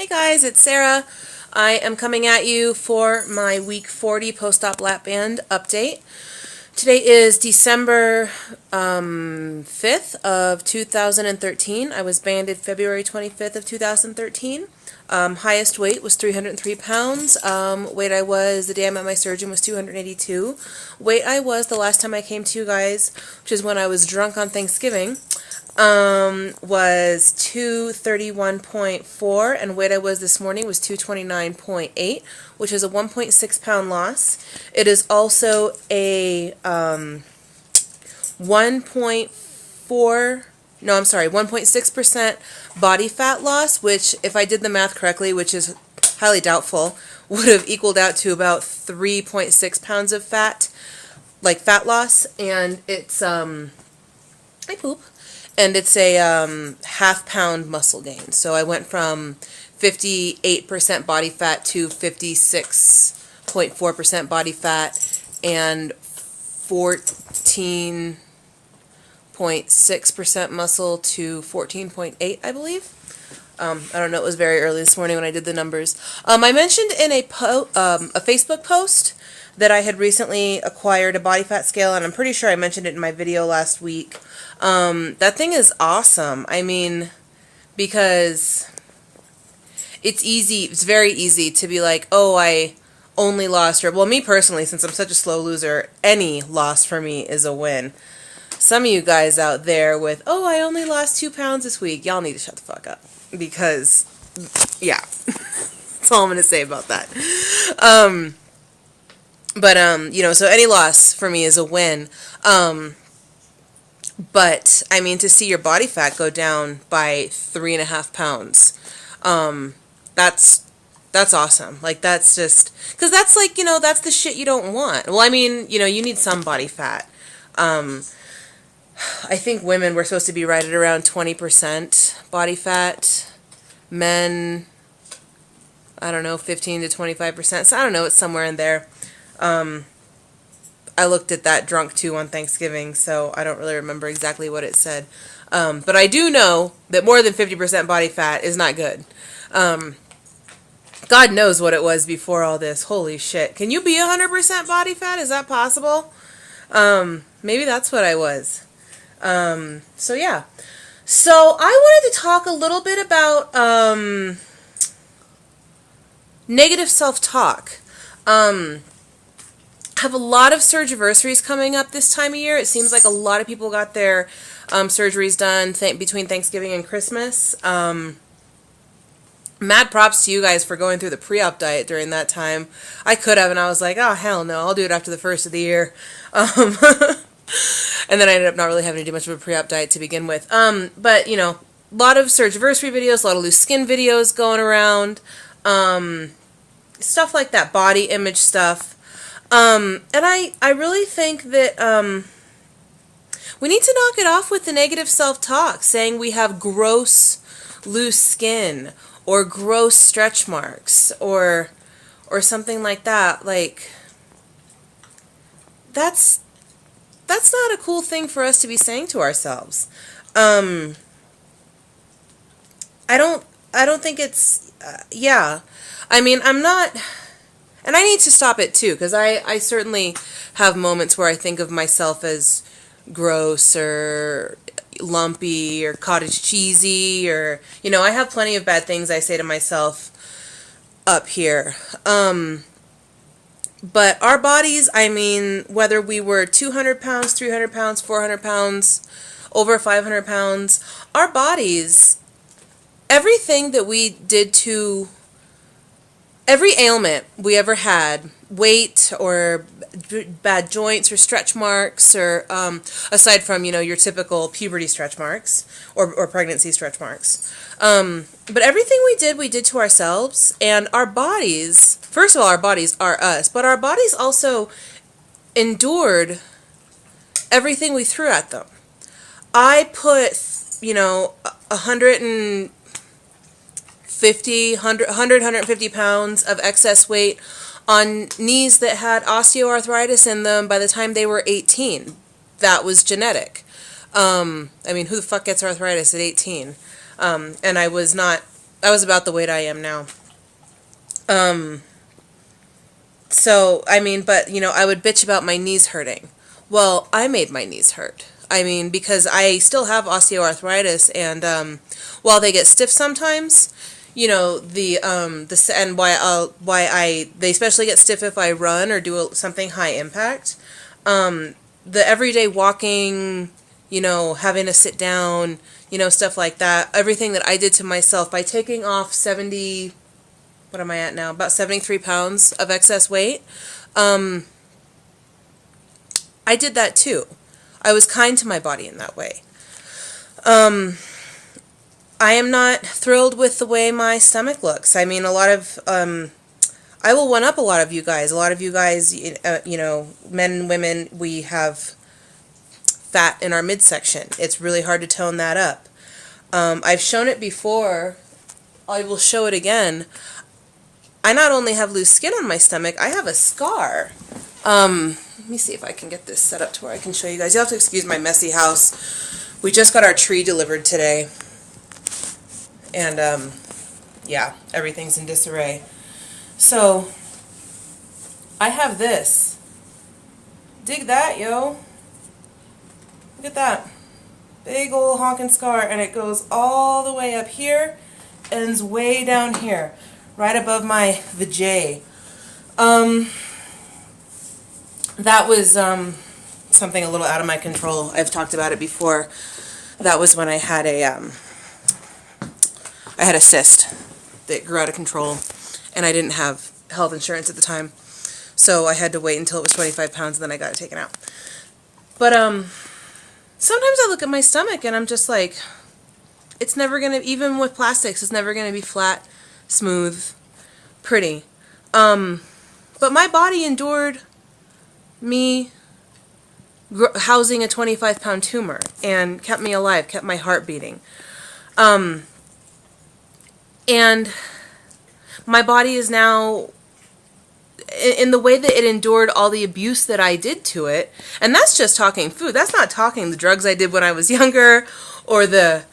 guys, it's Sarah. I am coming at you for my week 40 post-op lap band update. Today is December 5th of 2013. I was banded February 25th of 2013. Highest weight was 303 pounds. Weight I was, the day I met my surgeon, was 282. Weight I was the last time I came to you guys, which is when I was drunk on Thanksgiving, was 231.4, and weight I was this morning was 229.8, which is a 1.6 pound loss. It is also a 1.6% body fat loss, which, if I did the math correctly, which is highly doubtful, would have equaled out to about 3.6 pounds of fat, like fat loss, and it's, I poop. And it's a half-pound muscle gain. So I went from 58% body fat to 56.4% body fat and 14.6% muscle to 14.8, I believe. I don't know, it was very early this morning when I did the numbers. I mentioned in a Facebook post that I had recently acquired a body fat scale, and I'm pretty sure I mentioned it in my video last week. That thing is awesome. I mean, because it's easy, it's very easy to be like, oh, I only lost, or, well, me personally, since I'm such a slow loser, any loss for me is a win. Some of you guys out there with, oh, I only lost 2 pounds this week, y'all need to shut the fuck up, because, yeah, that's all I'm going to say about that. You know, so any loss for me is a win. But, I mean, to see your body fat go down by 3.5 pounds, that's awesome. Like, that's just, because that's like, you know, that's the shit you don't want. Well, I mean, you know, you need some body fat. I think women were supposed to be right at around 20% body fat. Men, I don't know, 15 to 25%. So I don't know, it's somewhere in there. I looked at that drunk too on Thanksgiving, so I don't really remember exactly what it said. But I do know that more than 50% body fat is not good. God knows what it was before all this. Holy shit. Can you be 100% body fat? Is that possible? Maybe that's what I was. So yeah. So I wanted to talk a little bit about negative self-talk. Have a lot of surgiversaries coming up this time of year. It seems like a lot of people got their surgeries done between Thanksgiving and Christmas. Mad props to you guys for going through the pre-op diet during that time. I could have, and I was like, oh, hell no, I'll do it after the first of the year. And then I ended up not really having to do much of a pre-op diet to begin with. But, you know, a lot of surgiversary videos, a lot of loose skin videos going around. Stuff like that, body image stuff. And I really think that we need to knock it off with the negative self-talk, saying we have gross loose skin or gross stretch marks or something like that. Like, that's not a cool thing for us to be saying to ourselves. I don't think it's yeah. I mean, I'm not. And I need to stop it too, because I certainly have moments where I think of myself as gross or lumpy or cottage cheesy, or, you know, I have plenty of bad things I say to myself up here. But our bodies, I mean, whether we were 200 pounds, 300 pounds, 400 pounds, over 500 pounds, our bodies, everything that we did to every ailment we ever had, weight or bad joints or stretch marks, or aside from, you know, your typical puberty stretch marks or pregnancy stretch marks. But everything we did to ourselves, and our bodies, first of all, our bodies are us, but our bodies also endured everything we threw at them. I put, you know, 150 pounds of excess weight on knees that had osteoarthritis in them by the time they were 18. That was genetic. I mean, who the fuck gets arthritis at 18? And I was not I was about the weight I am now. So, I mean, but, you know, I would bitch about my knees hurting. Well, I made my knees hurt. I mean, because I still have osteoarthritis, and while they get stiff sometimes, you know, and they especially get stiff if I run or do something high impact. The everyday walking, you know, having to sit down, you know, stuff like that. Everything that I did to myself by taking off 70, what am I at now? About 73 pounds of excess weight. I did that too. I was kind to my body in that way. I am not thrilled with the way my stomach looks. I mean, I will one up a lot of you guys. A lot of you guys, you know, men and women, we have fat in our midsection. It's really hard to tone that up. I've shown it before. I will show it again. I not only have loose skin on my stomach, I have a scar. Let me see if I can get this set up to where I can show you guys. You'll have to excuse my messy house. We just got our tree delivered today. And, yeah, everything's in disarray. So, I have this. Dig that, yo. Look at that. Big old honking scar, and it goes all the way up here, ends way down here, right above my vajay. That was something a little out of my control. I've talked about it before. That was when I had a cyst that grew out of control, and I didn't have health insurance at the time, so I had to wait until it was 25 pounds, and then I got it taken out. But sometimes I look at my stomach and I'm just like, it's never gonna, even with plastics, it's never gonna be flat, smooth, pretty. But my body endured me housing a 25-pound tumor and kept me alive, kept my heart beating. And my body is now, in the way that it endured all the abuse that I did to it, and that's just talking food. That's not talking the drugs I did when I was younger, or the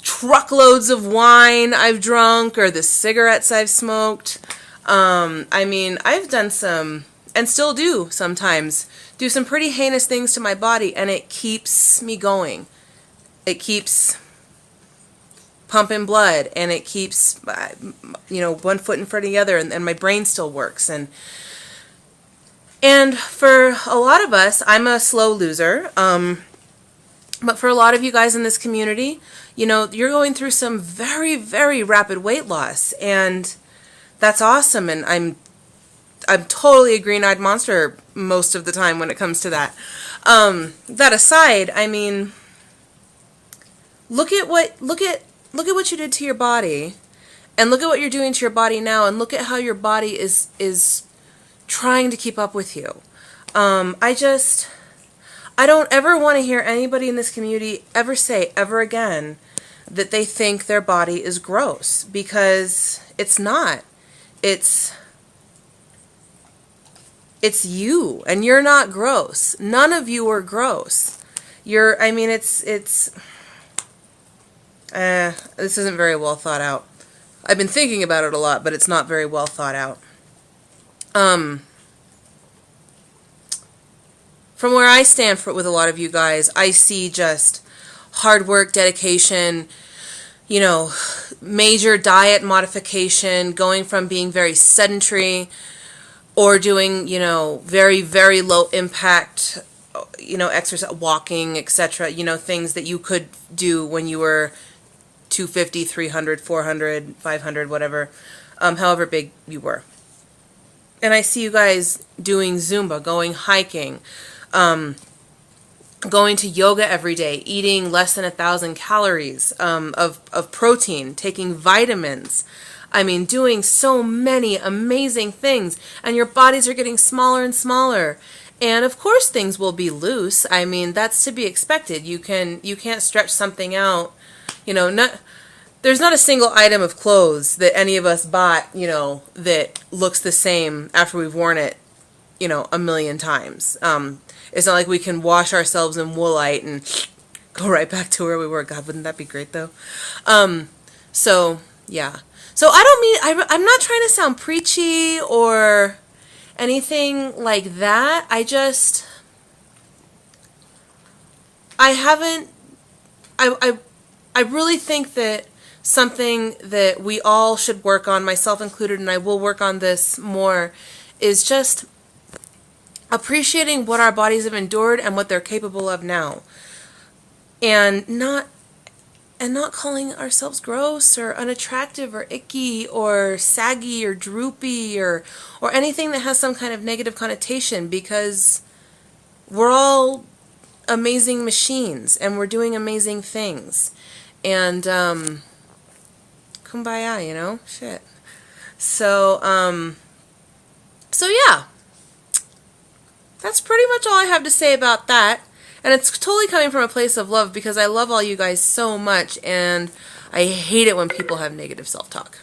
truckloads of wine I've drunk, or the cigarettes I've smoked. I mean, I've done some, and still do sometimes, do some pretty heinous things to my body, and it keeps me going. It keeps pumping blood, and it keeps, you know, one foot in front of the other, and my brain still works. And for a lot of us, I'm a slow loser, but for a lot of you guys in this community, you know, you're going through some very, very rapid weight loss, and that's awesome, and I'm totally a green-eyed monster most of the time when it comes to that. That aside, I mean, look at what you did to your body, and look at what you're doing to your body now, and look at how your body is trying to keep up with you. I don't ever want to hear anybody in this community ever say ever again that they think their body is gross, because it's not. It's you, and you're not gross. None of you are gross. I mean, this isn't very well thought out. I've been thinking about it a lot, but it's not very well thought out. From where I stand with a lot of you guys, I see just hard work, dedication, you know, major diet modification, going from being very sedentary or doing, you know, very, very low impact, you know, exercise, walking, etc., you know, things that you could do when you were 250, 300, 400, 500, whatever, however big you were. And I see you guys doing Zumba, going hiking, going to yoga every day, eating less than 1,000 calories of protein, taking vitamins. I mean, doing so many amazing things, and your bodies are getting smaller and smaller. And of course things will be loose. I mean, that's to be expected. You can't stretch something out. You know, there's not a single item of clothes that any of us bought, you know, that looks the same after we've worn it, you know, a million times. It's not like we can wash ourselves in Woolite and go right back to where we were. God, wouldn't that be great, though? So, Yeah. So I don't mean, I'm not trying to sound preachy or anything like that. I haven't, I really think that something that we all should work on, myself included, and I will work on this more, is just appreciating what our bodies have endured and what they're capable of now. And not calling ourselves gross or unattractive or icky or saggy or droopy or anything that has some kind of negative connotation, because we're all amazing machines and we're doing amazing things. And kumbaya, you know? Shit. So yeah. That's pretty much all I have to say about that. And it's totally coming from a place of love, because I love all you guys so much, and I hate it when people have negative self-talk.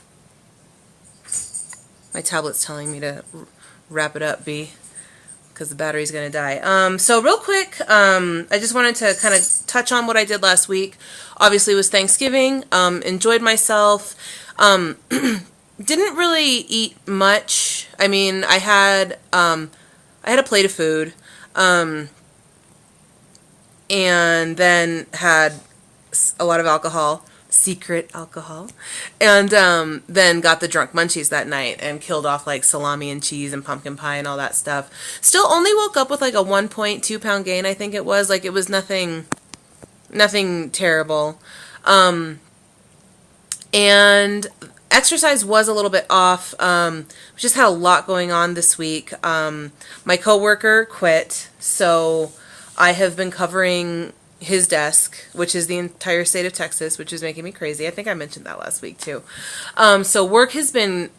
My tablet's telling me to wrap it up, B, because the battery's going to die. So real quick, I just wanted to kind of touch on what I did last week. Obviously, it was Thanksgiving. Enjoyed myself. Didn't really eat much. I mean, I had a plate of food. And then had a lot of alcohol, secret alcohol, and then got the drunk munchies that night and killed off like salami and cheese and pumpkin pie and all that stuff. Still only woke up with like a 1.2 pound gain, I think it was. Like, it was nothing terrible. And exercise was a little bit off. We just had a lot going on this week. My coworker quit, so I have been covering his desk, which is the entire state of Texas, which is making me crazy. I think I mentioned that last week too. So work has been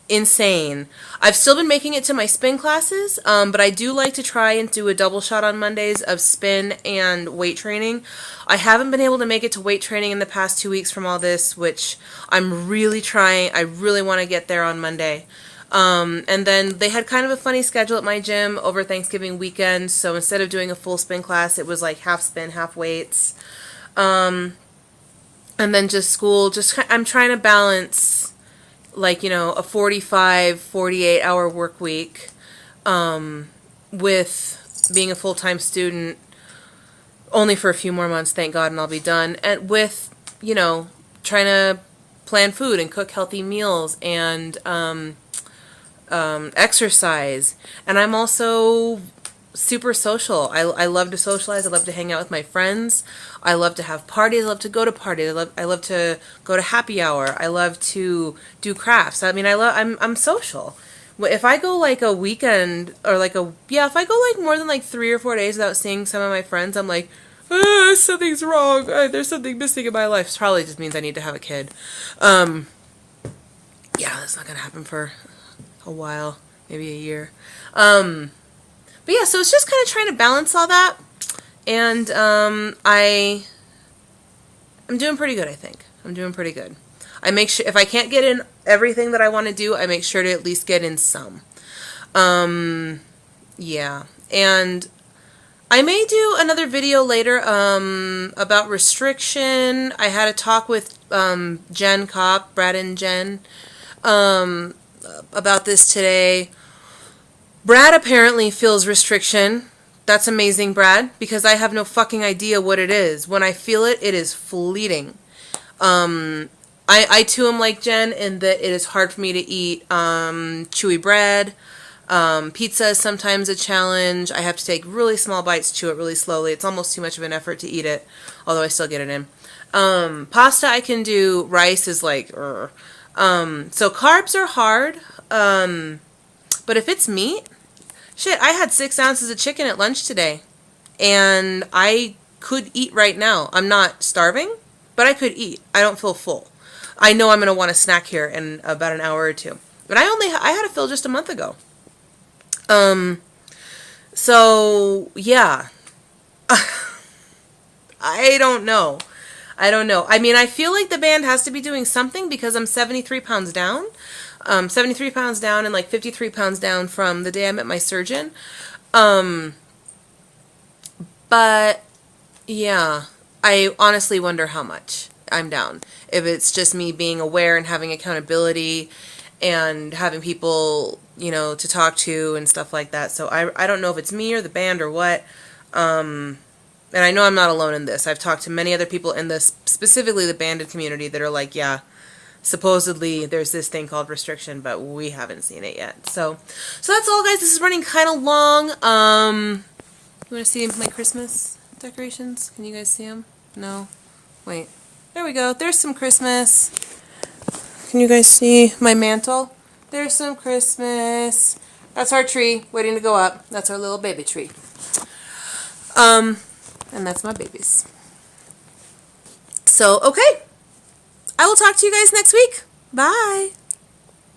insane. I've still been making it to my spin classes, but I do like to try and do a double shot on Mondays of spin and weight training. I haven't been able to make it to weight training in the past 2 weeks from all this, which I'm really trying. I really want to get there on Monday. And then they had kind of a funny schedule at my gym over Thanksgiving weekend, so instead of doing a full spin class, it was like half spin, half weights. And then just school. I'm trying to balance, like, you know, a 45, 48 hour work week, with being a full-time student only for a few more months, thank God, and I'll be done. And with, you know, trying to plan food and cook healthy meals and, exercise. And I'm also super social. I love to socialize. I love to hang out with my friends. I love to have parties. I love to go to parties. I love to go to happy hour. I love to do crafts. I mean, I'm social. If I go like a weekend or like if I go like more than like 3 or 4 days without seeing some of my friends, I'm like, something's wrong. There's something missing in my life. It probably just means I need to have a kid. Yeah, that's not gonna happen for a while, maybe a year. But yeah, so it's just kind of trying to balance all that, and I'm doing pretty good, I think. I'm doing pretty good. I make sure, if I can't get in everything that I want to do, I make sure to at least get in some. Yeah, and I may do another video later about restriction. I had a talk with Jen Kopp, Brad and Jen, about this today. Brad apparently feels restriction. That's amazing, Brad, because I have no fucking idea what it is. When I feel it, it is fleeting. I too am like Jen in that it is hard for me to eat chewy bread. Pizza is sometimes a challenge. I have to take really small bites, chew it really slowly. It's almost too much of an effort to eat it, although I still get it in. Pasta I can do. Rice is like, so carbs are hard. But if it's meat, shit, I had 6 ounces of chicken at lunch today, and I could eat right now. I'm not starving, but I could eat. I don't feel full. I know I'm going to want a snack here in about an hour or two. But I had a fill just a month ago. So, yeah. I don't know. I mean, I feel like the band has to be doing something because I'm 73 pounds down. 73 pounds down and like 53 pounds down from the day I met my surgeon. But, yeah. I honestly wonder how much. I'm down. If it's just me being aware and having accountability and having people, you know, to talk to and stuff like that. So I don't know if it's me or the band or what. And I know I'm not alone in this. I've talked to many other people in this, specifically the banded community, that are like, yeah, supposedly there's this thing called restriction, but we haven't seen it yet. So that's all, guys. This is running kind of long. You want to see my Christmas decorations? Can you guys see them? No? Wait. There we go. There's some Christmas. Can you guys see my mantle? There's some Christmas. That's our tree waiting to go up. That's our little baby tree. And that's my babies. So, okay. I will talk to you guys next week. Bye.